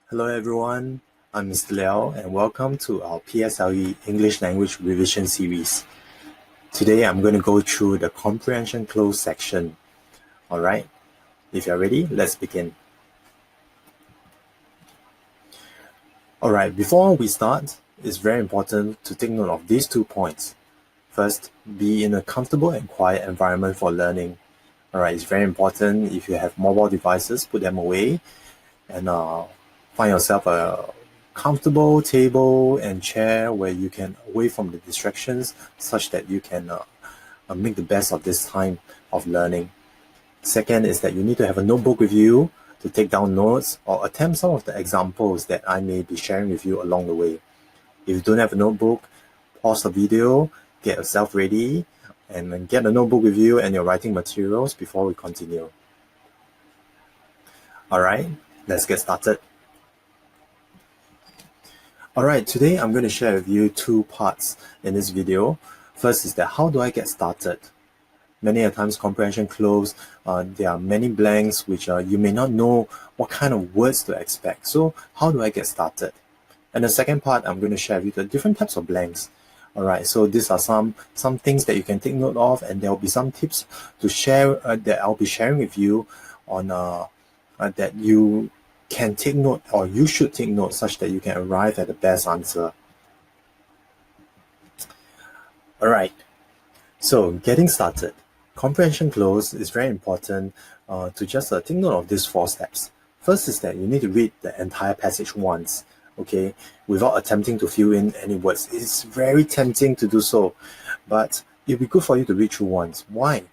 Hello everyone, I'm Mr. Liao and welcome to our PSLE English Language Revision Series. Today I'm going to go through the Comprehension Cloze section. Alright, if you're ready, let's begin. Alright, before we start, it's very important to take note of these 2 points. First, be in a comfortable and quiet environment for learning. Alright, it's very important if you have mobile devices, put them away and find yourself a comfortable table and chair where you can away from the distractions such that you can make the best of this time of learning. Second is that you need to have a notebook with you to take down notes or attempt some of the examples that I may be sharing with you along the way. If you don't have a notebook, pause the video, get yourself ready, and then get a notebook with you and your writing materials before we continue. Alright, let's get started. Alright, today I'm going to share with you 2 parts in this video. First is that how do I get started? Many a times comprehension cloze, there are many blanks which you may not know what kind of words to expect. So how do I get started? And the second part, I'm going to share with you the different types of blanks. Alright, so these are some things that you can take note of, and there will be some tips to share that I'll be sharing with you on that you can take note, or you should take note, such that you can arrive at the best answer. Alright, so getting started. Comprehension cloze is very important to just take note of these 4 steps. First is that you need to read the entire passage once, okay, without attempting to fill in any words. It's very tempting to do so, but it'll be good for you to read through once. Why?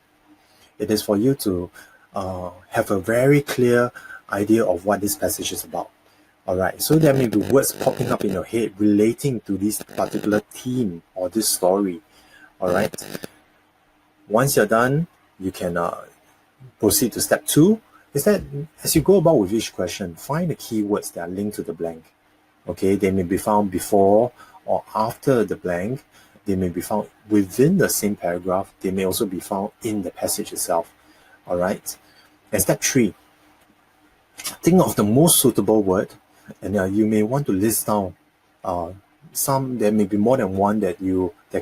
It is for you to have a very clear idea of what this passage is about. Alright, so there may be words popping up in your head relating to this particular theme or this story. Alright, once you're done, you can proceed to step 2. Is that as you go about with each question, find the keywords that are linked to the blank. Okay, they may be found before or after the blank. They may be found within the same paragraph. They may also be found in the passage itself. Alright, and step 3. Think of the most suitable word, and you may want to list down some. There may be more than one that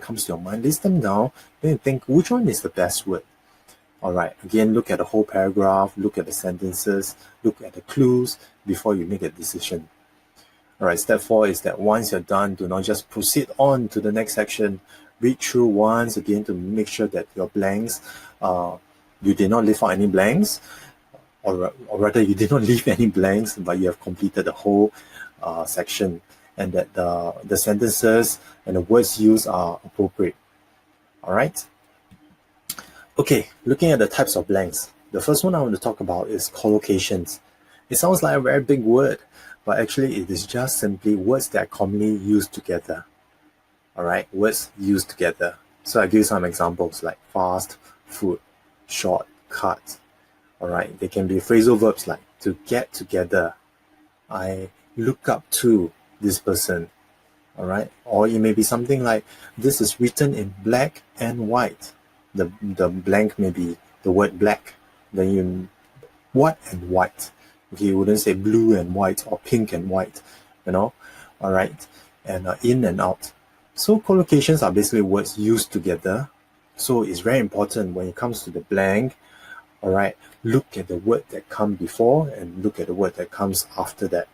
comes to your mind. List them down, then think which one is the best word. Alright, again, look at the whole paragraph, look at the sentences, look at the clues before you make a decision. Alright, step 4 is that once you're done, do not just proceed on to the next section. Read through once again to make sure that your blanks, you did not leave out any blanks, or rather you did not leave any blanks, but you have completed the whole section, and that the sentences and the words used are appropriate. Alright? Okay, looking at the types of blanks. The first one I want to talk about is collocations. It sounds like a very big word, but actually it is just simply words that are commonly used together. Alright, words used together. So I'll give you some examples like fast, food, short, cut. Alright, they can be phrasal verbs like to get together. I look up to this person. Alright, or it may be something like this is written in black and white. The blank may be the word black. Then you what and white. Okay, you wouldn't say blue and white or pink and white, you know. Alright, and in and out. So collocations are basically words used together. So it's very important when it comes to the blank. Alright, look at the word that comes before and look at the word that comes after that.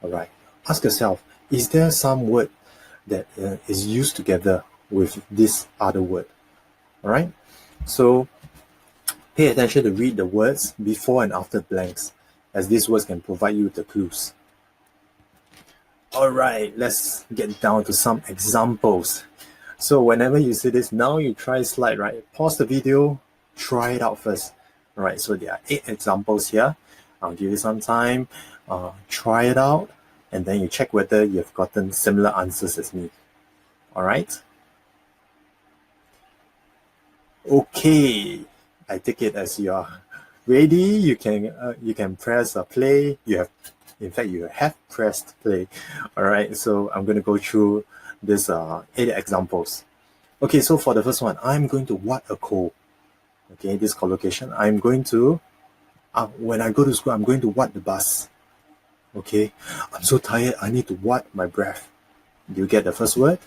Alright, ask yourself, is there some word that is used together with this other word? Alright, so pay attention to read the words before and after blanks, as these words can provide you with the clues. Alright, let's get down to some examples. So whenever you see this, now you try slide, right? Pause the video, try it out first. Alright, so there are 8 examples here. I'll give you some time, try it out, and then you check whether you've gotten similar answers as me. Alright? Okay, I take it as you are ready. You can press play. You have pressed play. Alright, so I'm going to go through this 8 examples. Okay, so for the first one, I'm going to what a coal. Okay, this collocation, I'm going to when I go to school, I'm going to what the bus. Okay, I'm so tired, I need to what my breath. Do you get the first word?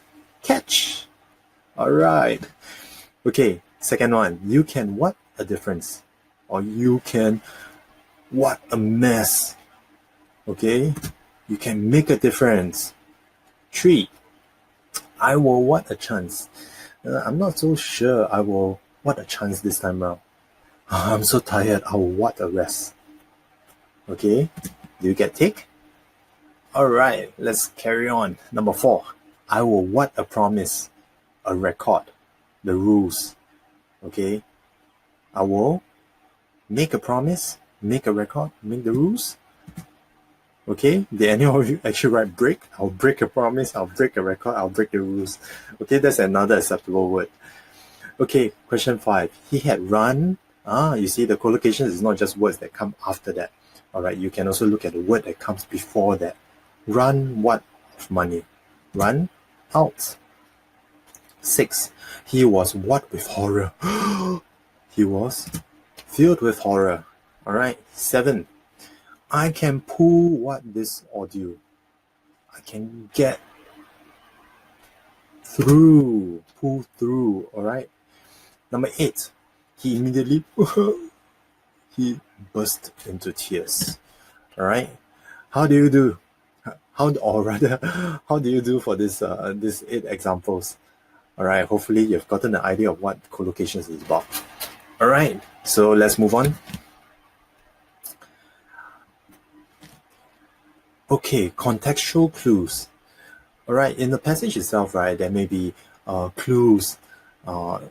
Catch. All right. Okay, second one. You can what a difference. Or you can what a mess. Okay, you can make a difference. 3. I will what a chance. I'm not so sure I will what a chance this time round. I'm so tired, I will what a rest. Okay, do you get tick? Alright, let's carry on. Number 4. I will what a promise. A record. The rules. Okay, I will make a promise, make a record, make the rules. Okay, did any of you actually write break? I'll break a promise, I'll break a record, I'll break the rules. Okay, that's another acceptable word. Okay, question 5. He had run. You see the collocation is not just words that come after that. Alright, you can also look at the word that comes before that. Run what of money? Run out. 6. He was what with horror? He was filled with horror. Alright, 7. I can pull what this audio. I can get through. Pull through. Alright. Number 8. He immediately he burst into tears. Alright. How do you do? How do you do for this 8 examples? Alright, hopefully you've gotten an idea of what collocations is about. Alright, so let's move on. Okay, contextual clues. Alright, in the passage itself, right, there may be clues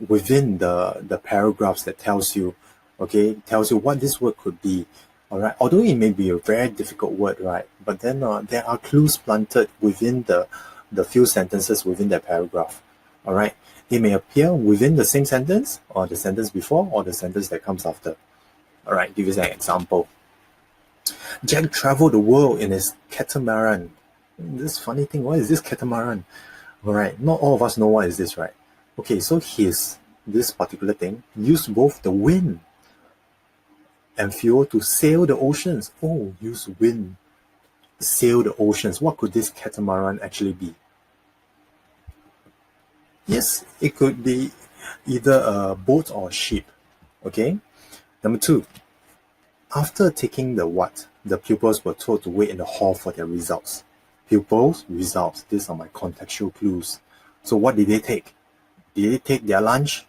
within the paragraphs that tells you what this word could be. Alright, although it may be a very difficult word, right, but then there are clues planted within the few sentences within that paragraph. Alright, they may appear within the same sentence, or the sentence before, or the sentence that comes after. Alright, give you an example. Jack traveled the world in his catamaran. This funny thing, what is this catamaran? Alright, not all of us know what is this, right? Okay, so this particular thing used both the wind and fuel to sail the oceans. Oh, use wind, sail the oceans. What could this catamaran actually be? Yes, it could be either a boat or a ship. Okay. Number 2. After taking the what, the pupils were told to wait in the hall for their results. Pupils, results. These are my contextual clues. So what did they take? Did they take their lunch?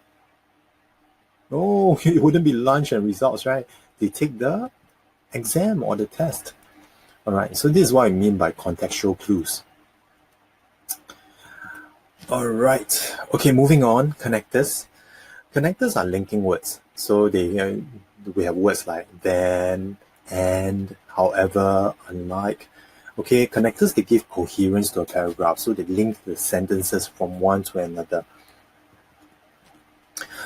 No, it wouldn't be lunch and results, right? They take the exam or the test. Alright, so this is what I mean by contextual clues. Alright, okay, moving on. Connectors. Connectors are linking words. So we have words like then, and, however, unlike. Okay, connectors, they give coherence to a paragraph. So they link the sentences from one to another.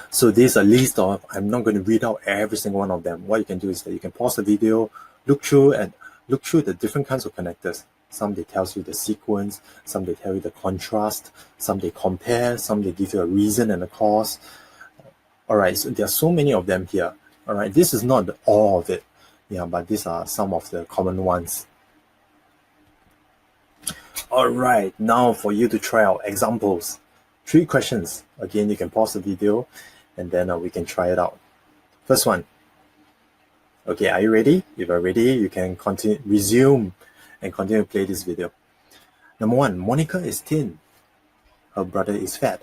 So this is a list of, I'm not going to read out every single one of them. What you can do is that you can pause the video, look through the different kinds of connectors. Some they tells you the sequence, some they tell you the contrast, some they compare, some they give you a reason and a cause. Alright, so there are so many of them here. Alright, this is not all of it. Yeah, but these are some of the common ones. Alright, now for you to try out examples. 3 questions. Again, you can pause the video and then we can try it out. First one. Okay, are you ready? If you're ready, you can resume and continue to play this video. Number 1, Monica is thin. Her brother is fat.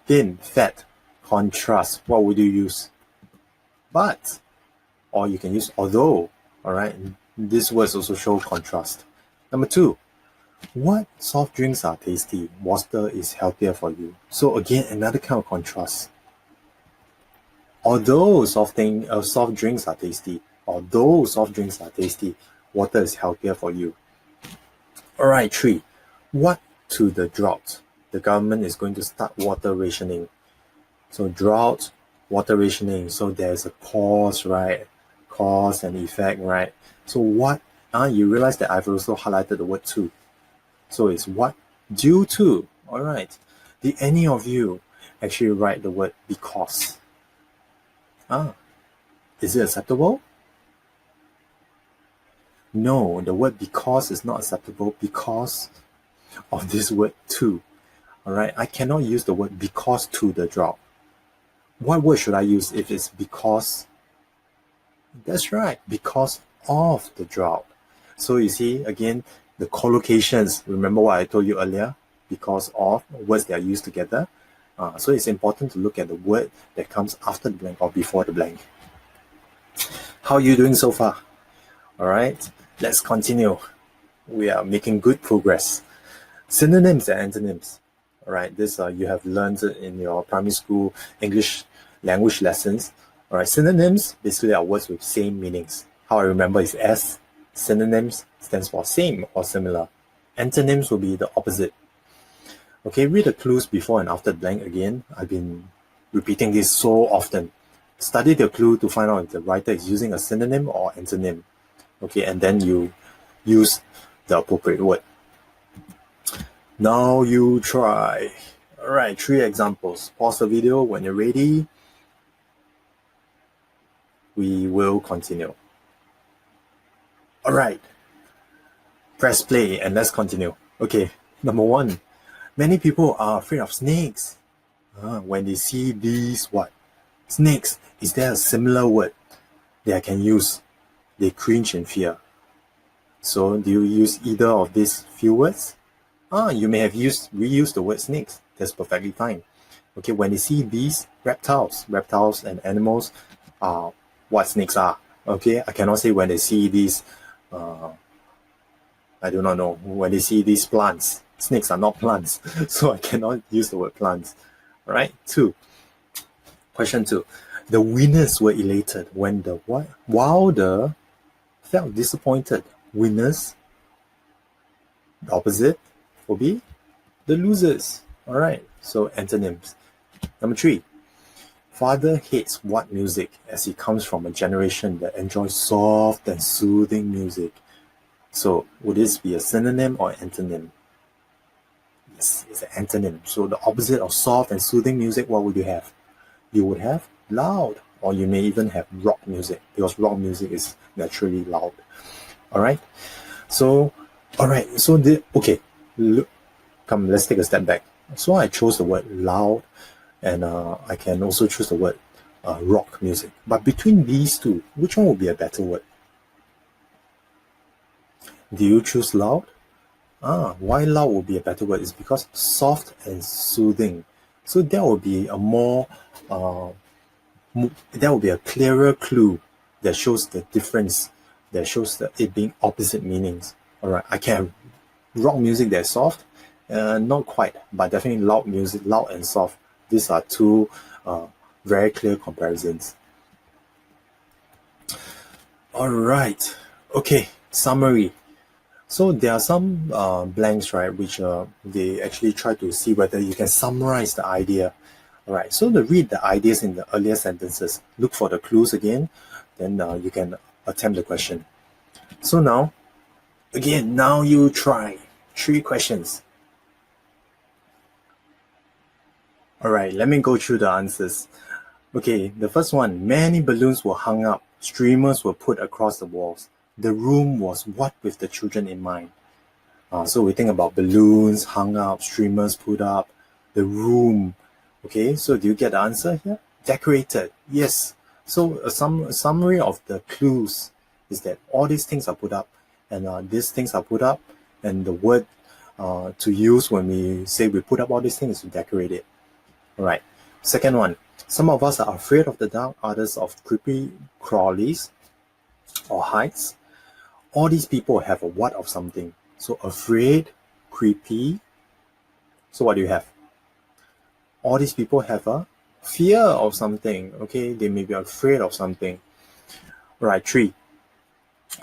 Thin, fat. Contrast. What would you use? But. Or you can use although. Alright, these words also show contrast. Number 2, what soft drinks are tasty? Water is healthier for you. So again, another kind of contrast. Although soft drinks are tasty, water is healthier for you. Alright, 3. What to the drought? The government is going to start water rationing. So drought, water rationing. So there's a cause, right? Cause and effect, right? So what? You realize that I've also highlighted the word to. So it's what? Due to. Alright. Did any of you actually write the word because? Is it acceptable? No, the word because is not acceptable because of this word to. All right, I cannot use the word because to the drought. What word should I use if it's because? That's right, because of the drought. So you see, again, the collocations, remember what I told you earlier? Because of, words that are used together. So it's important to look at the word that comes after the blank or before the blank. How are you doing so far? All right, let's continue. We are making good progress. Synonyms and antonyms. All right, this you have learned it in your primary school English language lessons. All right, synonyms basically are words with same meanings. How I remember is S. Synonyms stands for same or similar. Antonyms will be the opposite. Okay, read the clues before and after the blank again. I've been repeating this so often. Study the clue to find out if the writer is using a synonym or antonym. Okay, and then you use the appropriate word. Now you try. All right, 3 examples. Pause the video when you're ready. We will continue. All right, press play and let's continue. Okay, number 1. Many people are afraid of snakes. When they see these, what? Snakes. Is there a similar word that I can use? They cringe in fear. So do you use either of these few words? You may have reused the word snakes. That's perfectly fine. Okay, when they see these reptiles and animals are what snakes are. Okay, I cannot say when they see these, I do not know, when they see these plants. Snakes are not plants, so I cannot use the word plants. All right, 2. Question 2. The winners were elated when the what? While the felt disappointed. Winners, the opposite will be the losers. All right, so antonyms. Number 3. Father hates what music, as he comes from a generation that enjoys soft and soothing music. So would this be a synonym or antonym? Yes, it's an antonym. So the opposite of soft and soothing music, what would you have? You would have loud, or you may even have rock music, because rock music is naturally loud. All right. So, okay. Look, come, let's take a step back. So I chose the word loud, and I can also choose the word rock music. But between these two, which one would be a better word? Do you choose loud? Why loud would be a better word is because soft and soothing. So that would be a more, that would be a clearer clue that shows the difference, that shows that it being opposite meanings. All right, I can have rock music that's soft, not quite, but definitely loud music, loud and soft. These are two very clear comparisons. All right, okay, summary. So there are some blanks, right, which they actually try to see whether you can summarize the idea. All right, so to read the ideas in the earlier sentences, look for the clues again, then you can attempt the question. So now, again, now you try 3 questions. All right, let me go through the answers. Okay, the first one, many balloons were hung up, streamers were put across the walls. The room was what with the children in mind? So we think about balloons hung up, streamers put up, the room. Okay, so do you get the answer here? Decorated, yes. So a summary of the clues is that all these things are put up, and these things are put up, and the word to use when we say we put up all these things is to decorate it. All right. Second one, some of us are afraid of the dark, others of creepy crawlies or heights. All these people have a what of something. So afraid, creepy. So what do you have? All these people have a fear of something. Okay, they may be afraid of something. All right, 3.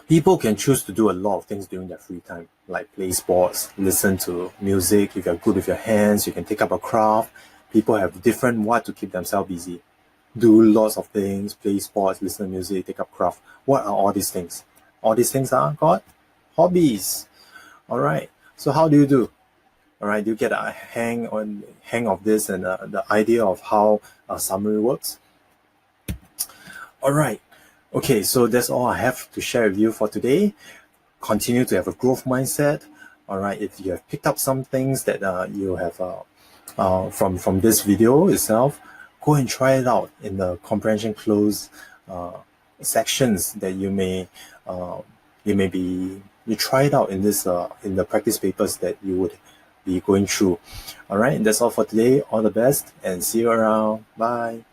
People can choose to do a lot of things during their free time, like play sports, listen to music. If you're good with your hands, you can take up a craft. People have different what to keep themselves busy. Do lots of things, play sports, listen to music, take up craft. What are all these things? All these things are called hobbies. All right. So how do you do? All right. Do you get a hang of this and the idea of how a summary works? All right. Okay. So that's all I have to share with you for today. continue to have a growth mindset. All right, if you have picked up some things that you have from this video itself, go and try it out in the comprehension cloze sections that you try it out in this in the practice papers that you would be going through. All right, that's all for today. All the best and see you around. Bye.